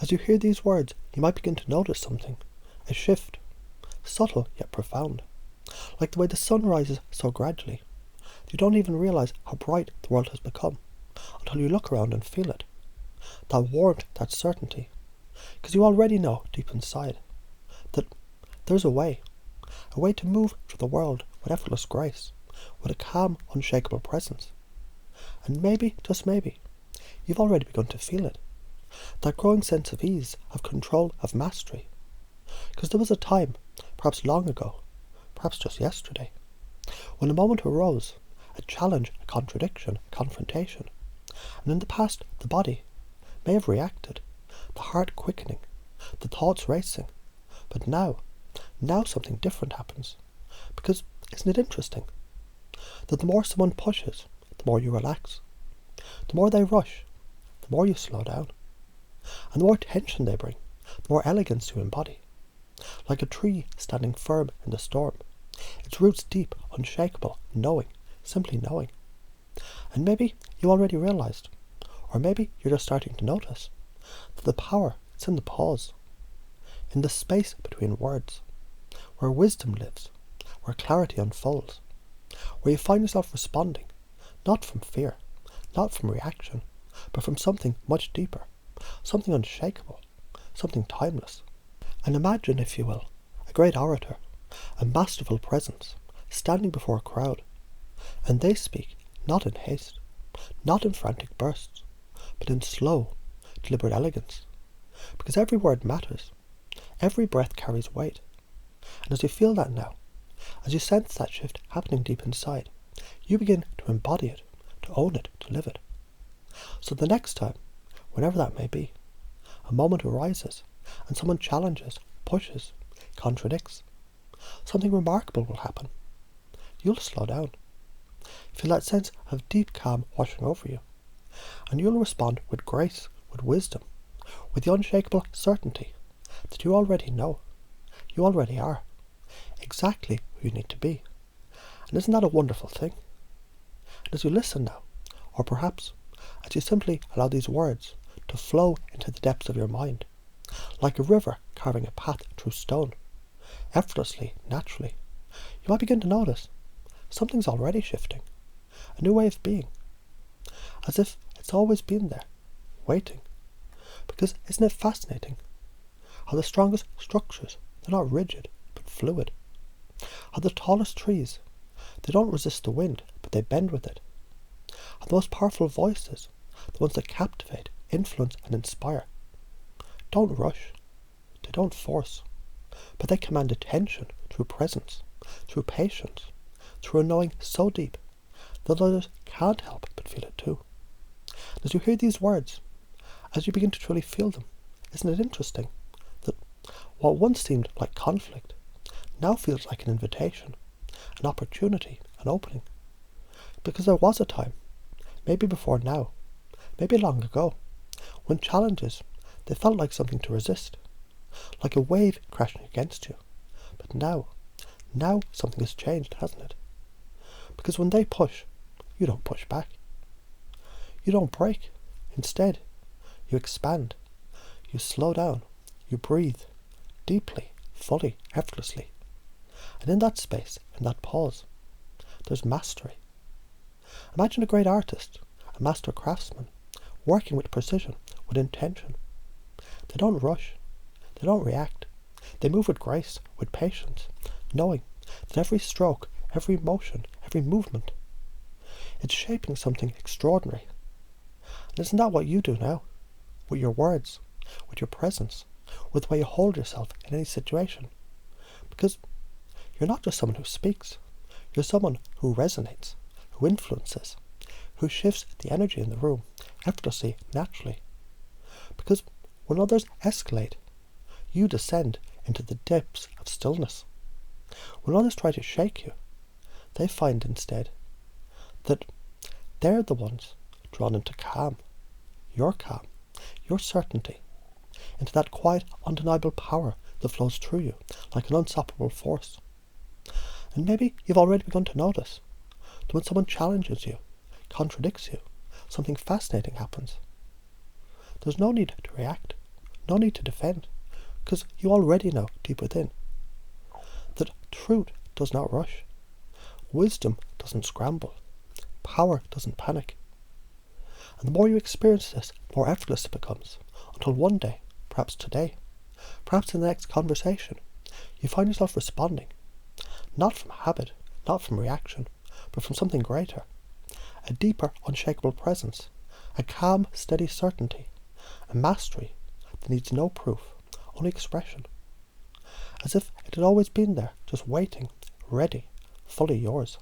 As you hear these words, you might begin to notice something, a shift, subtle yet profound, like the way the sun rises so gradually. You don't even realise how bright the world has become until you look around and feel it. That warmth, that certainty, because you already know deep inside that there's a way to move through the world with effortless grace, with a calm, unshakable presence. And maybe, just maybe, you've already begun to feel it. That growing sense of ease, of control, of mastery. Because there was a time, perhaps long ago, perhaps just yesterday, when a moment arose, a challenge, a contradiction, a confrontation. And in the past, the body may have reacted, the heart quickening, the thoughts racing. But now something different happens. Because isn't it interesting that the more someone pushes, the more you relax. The more they rush, the more you slow down. And the more tension they bring, the more elegance you embody. Like a tree standing firm in the storm, its roots deep, unshakable, knowing, simply knowing. And maybe you already realised, or maybe you're just starting to notice, that the power is in the pause, in the space between words, where wisdom lives, where clarity unfolds, where you find yourself responding, not from fear, not from reaction, but from something much deeper, something unshakable, something timeless. And imagine, if you will, a great orator, a masterful presence, standing before a crowd, and they speak not in haste, not in frantic bursts, but in slow, deliberate elegance, because every word matters, every breath carries weight. And as you feel that now, as you sense that shift happening deep inside, you begin to embody it, to own it, to live it. So the next time, whenever that may be, a moment arises and someone challenges, pushes, contradicts, something remarkable will happen. You'll slow down. Feel that sense of deep calm washing over you, and you'll respond with grace, with wisdom, with the unshakable certainty that you already know, you already are, exactly who you need to be. And isn't that a wonderful thing? And as you listen now, or perhaps as you simply allow these words to flow into the depths of your mind, like a river carving a path through stone, effortlessly, naturally, you might begin to notice something's already shifting, a new way of being, as if it's always been there, waiting. Because isn't it fascinating how the strongest structures, they're not rigid, but fluid. How the tallest trees, they don't resist the wind, but they bend with it. How the most powerful voices, the ones that captivate, influence and inspire, don't rush, they don't force, but they command attention through presence, through patience, through a knowing so deep that others can't help but feel it too. And as you hear these words, as you begin to truly feel them, isn't it interesting that what once seemed like conflict now feels like an invitation, an opportunity, an opening? Because there was a time, maybe before now, maybe long ago, when challenges, they felt like something to resist, like a wave crashing against you. But now something has changed, hasn't it? Because when they push, you don't push back. You don't break. Instead, you expand. You slow down. You breathe deeply, fully, effortlessly. And in that space, in that pause, there's mastery. Imagine a great artist, a master craftsman, working with precision, with intention. They don't rush. They don't react. They move with grace, with patience, knowing that every stroke, every motion, every movement, it's shaping something extraordinary. And isn't that what you do now? With your words, with your presence, with the way you hold yourself in any situation. Because you're not just someone who speaks. You're someone who resonates, who influences, who shifts the energy in the room, effortlessly, naturally. Because when others escalate, you descend into the depths of stillness. When others try to shake you, they find instead that they're the ones drawn into calm, your certainty, into that quiet, undeniable power that flows through you like an unstoppable force. And maybe you've already begun to notice that when someone challenges you, contradicts you, something fascinating happens. There's no need to react, No need to defend, because you already know deep within that truth does not rush, wisdom doesn't scramble, power doesn't panic. And the more you experience this, the more effortless it becomes, until one day, perhaps today, perhaps in the next conversation, you find yourself responding, not from habit, not from reaction, but from something greater, a deeper, unshakable presence, a calm, steady certainty, a mastery that needs no proof, only expression, as if it had always been there, just waiting, ready, fully yours.